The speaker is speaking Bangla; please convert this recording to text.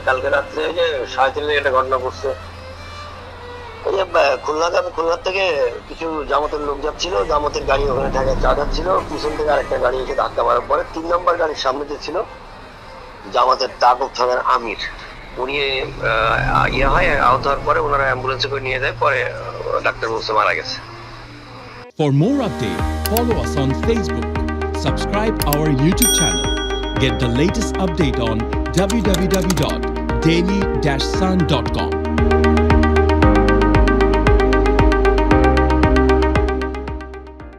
কালকে রাত্রে ওই যে 3:30 একটা ঘটনা ঘটছে। ওই যে খুলনা থেকে কিছু জামাতের লোক যাচ্ছিল, জামাতের গাড়ি ওখানে ঢাকায় চা যাচ্ছিল, পিছন থেকে আরেকটা গাড়ি এসে ধাক্কা মারার পরে 3 নম্বর গাড়ির সামনে যে ছিল জামাতের টাকুর থানার আমির, উনি আহত হওয়ার পরে ওনারা অ্যাম্বুলেন্সে করে নিয়ে যায়, পরে ডাক্তার বলছে মারা গেছে। For more updates, follow us on Facebook, subscribe our YouTube channel, get the latest update on www.daily-sun.com.